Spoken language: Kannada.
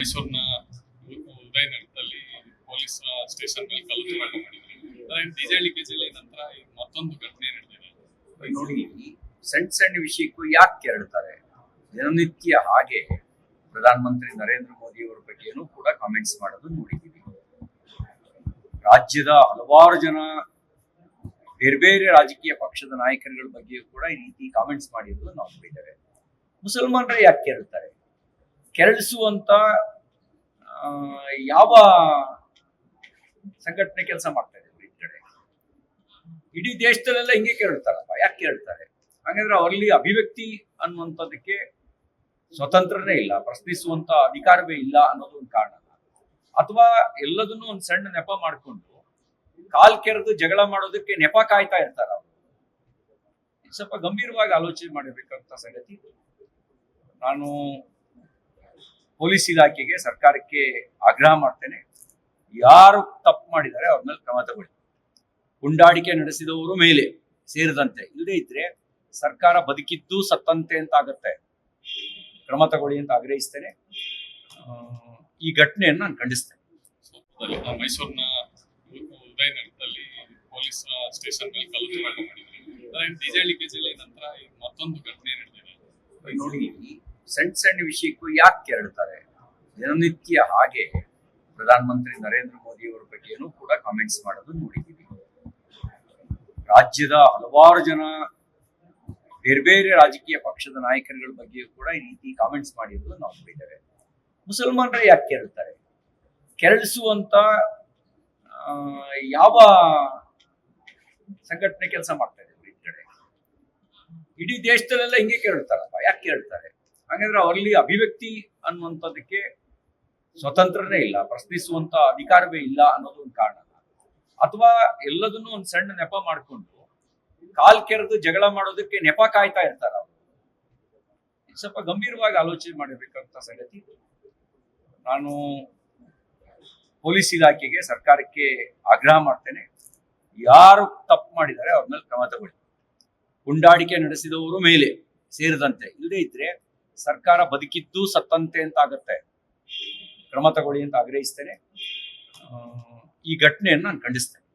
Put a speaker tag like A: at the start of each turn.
A: ಮೈಸೂರಿನ ಉದಯನಗರದಲ್ಲಿ ಪೊಲೀಸ್ ಸ್ಟೇಷನ್ ಮೇಲೆ ಕಲ್ಲುತುರಾಟ ಮಾಡಿದ್ರು. ಡಿಜೆ ಲೀಕೇಜ್ ನಂತರ ಮತ್ತೊಂದು ಘಟನೆ ನಡೆದಿದೆ.
B: ನೋಡಿ, ಸಣ್ಣ ಸಣ್ಣ ವಿಷಯಕ್ಕೂ ಯಾಕೆ ಕೆರಳ್ತಾರೆ? ದಿನನಿತ್ಯ ಹಾಗೆ ಪ್ರಧಾನಮಂತ್ರಿ ನರೇಂದ್ರ ಮೋದಿ ಅವರ ಬಗ್ಗೆನೂ ಕೂಡ ಕಾಮೆಂಟ್ಸ್ ಮಾಡೋದು ನೋಡಿದ್ದೀವಿ. ರಾಜ್ಯದ ಹಲವಾರು ಜನ ಬೇರೆ ಬೇರೆ ರಾಜಕೀಯ ಪಕ್ಷದ ನಾಯಕರುಗಳ ಬಗ್ಗೆಯೂ ಕೂಡ ಈ ರೀತಿ ಕಾಮೆಂಟ್ಸ್ ಮಾಡಿರೋದು ನಾವು ನೋಡಿದ್ದೇವೆ. ಮುಸಲ್ಮಾನರೇ ಯಾಕೆ ಕೆರಳ್ತಾರೆ? ಕೆರಳಿಸುವಂತ ಯಾವ ಸಂಘಟನೆ ಕೆಲಸ ಮಾಡ್ತಾ ಇದೆ ಈ ಕಡೆ? ಇಡೀ ದೇಶದಲ್ಲೆಲ್ಲ ಹಿಂಗೆ ಕೇಳ್ತಾರಪ್ಪ, ಯಾಕೆ ಕೇಳ್ತಾರೆ? ಹಾಗಾದ್ರೆ ಅವರಲ್ಲಿ ಅಭಿವ್ಯಕ್ತಿ ಅನ್ನುವಂಥದ್ದಕ್ಕೆ ಸ್ವತಂತ್ರನೇ ಇಲ್ಲ, ಪ್ರಶ್ನಿಸುವಂತ ಅಧಿಕಾರವೇ ಇಲ್ಲ ಅನ್ನೋದು ಒಂದು ಕಾರಣ. ಅಥವಾ ಎಲ್ಲದನ್ನು ಒಂದು ಸಣ್ಣ ನೆಪ ಮಾಡಿಕೊಂಡು ಕಾಲ್ ಕೆರೆದು ಜಗಳ ಮಾಡೋದಕ್ಕೆ ನೆಪ ಕಾಯ್ತಾ ಇರ್ತಾರ ಅವರು. ಸ್ವಲ್ಪ ಗಂಭೀರವಾಗಿ ಆಲೋಚನೆ ಮಾಡಿರ್ಬೇಕಂತ ಸಂಗತಿ. ನಾನು ಪೊಲೀಸ್ ಇಲಾಖೆಗೆ, ಸರ್ಕಾರಕ್ಕೆ ಆಗ್ರಹ ಮಾಡ್ತೇನೆ, ಯಾರು ತಪ್ಪು ಮಾಡಿದ್ದಾರೆ ಅವ್ರ ಮೇಲೆ ಕ್ರಮ ತಗೊಳ್ಳಿ. ಪುಂಡಾಟಿಕೆ ನಡೆಸಿದವರು ಮೇಲೆ ಸೇರಿದಂತೆ, ಇಲ್ಲದೇ ಇದ್ರೆ ಸರ್ಕಾರ ಬದುಕಿದ್ದು ಸತ್ತಂತೆ ಅಂತ ಆಗತ್ತೆ. ಕ್ರಮ ತಗೊಳ್ಳಿ ಅಂತ ಆಗ್ರಹಿಸ್ತೇನೆ. ಈ ಘಟನೆಯನ್ನು ನಾನು ಖಂಡಿಸ್ತೇನೆ.
A: ಮೈಸೂರಿನ ಉದಯನಗರದಲ್ಲಿ ಪೊಲೀಸ್ ಸ್ಟೇಷನ್ ಮೇಲೆ ಕಲ್ಲುತುರಾಟ ಮಾಡಿದ್ರು. ಡಿಜೆ ಲೀಕೇಜ್ ನಂತರ ಮತ್ತೊಂದು ಘಟನೆ ನಡೆದಿದೆ.
B: ನೋಡಿ, ಸಣ್ಣ ಸಣ್ಣ ವಿಷಯಕ್ಕೂ ಯಾಕೆ ಕೆರಳ್ತಾರೆ? ದಿನನಿತ್ಯ ಹಾಗೆ ಪ್ರಧಾನಮಂತ್ರಿ ನರೇಂದ್ರ ಮೋದಿ ಅವರ ಬಗ್ಗೆನೂ ಕೂಡ ಕಾಮೆಂಟ್ಸ್ ಮಾಡೋದು ನೋಡಿದ್ದೀವಿ. ರಾಜ್ಯದ ಹಲವಾರು ಜನ ಬೇರೆ ಬೇರೆ ರಾಜಕೀಯ ಪಕ್ಷದ ನಾಯಕರುಗಳ ಬಗ್ಗೆಯೂ ಕೂಡ ಈ ರೀತಿ ಕಾಮೆಂಟ್ಸ್ ಮಾಡಿರೋದು ನಾವು ನೋಡಿದ್ದೇವೆ. ಮುಸಲ್ಮಾನರೇ ಯಾಕೆ ಕೆರಳ್ತಾರೆ? ಕೆರಳಿಸುವಂತ ಯಾವ ಸಂಘಟನೆ ಕೆಲಸ ಮಾಡ್ತಾ ಇದೆ ಈ ಕಡೆ? ಇಡೀ ದೇಶದಲ್ಲೆಲ್ಲ ಹಿಂಗೆ ಕೇಳ್ತಾರಪ್ಪ, ಯಾಕೆ ಕೇಳ್ತಾರೆ? ಹಾಗಾದ್ರೆ ಅವರಲ್ಲಿ ಅಭಿವ್ಯಕ್ತಿ ಅನ್ನುವಂಥದ್ದಕ್ಕೆ ಸ್ವತಂತ್ರನೇ ಇಲ್ಲ, ಪ್ರಶ್ನಿಸುವಂತ ಅಧಿಕಾರವೇ ಇಲ್ಲ ಅನ್ನೋದು ಒಂದು ಕಾರಣ. ಅಥವಾ ಎಲ್ಲದನ್ನು ಒಂದು ಸಣ್ಣ ನೆಪ ಮಾಡಿಕೊಂಡು ಕಾಲ್ ಕೆರೆದು ಜಗಳ ಮಾಡೋದಕ್ಕೆ ನೆಪ ಕಾಯ್ತಾ ಇರ್ತಾರ ಅವರು. ಸ್ವಲ್ಪ ಗಂಭೀರವಾಗಿ ಆಲೋಚನೆ ಮಾಡಿರ್ಬೇಕಂತ ಸಂಗತಿ. ನಾನು ಪೊಲೀಸ್ ಇಲಾಖೆಗೆ, ಸರ್ಕಾರಕ್ಕೆ ಆಗ್ರಹ ಮಾಡ್ತೇನೆ, ಯಾರು ತಪ್ಪು ಮಾಡಿದ್ದಾರೆ ಅವ್ರ ಮೇಲೆ ಕ್ರಮ ತಗೊಳ್ಳಿ. ಪುಂಡಾಟಿಕೆ ನಡೆಸಿದವರು ಮೇಲೆ ಸೇರಿದಂತೆ, ಇಲ್ಲದೇ ಇದ್ರೆ ಸರ್ಕಾರ ಬದುಕಿದ್ದು ಸತ್ತಂತೆ ಅಂತ ಆಗತ್ತೆ. ಕ್ರಮ ತಗೊಳ್ಳಿ ಅಂತ ಆಗ್ರಹಿಸ್ತೇನೆ. ಈ ಘಟನೆಯನ್ನು ನಾನು ಖಂಡಿಸ್ತೇನೆ.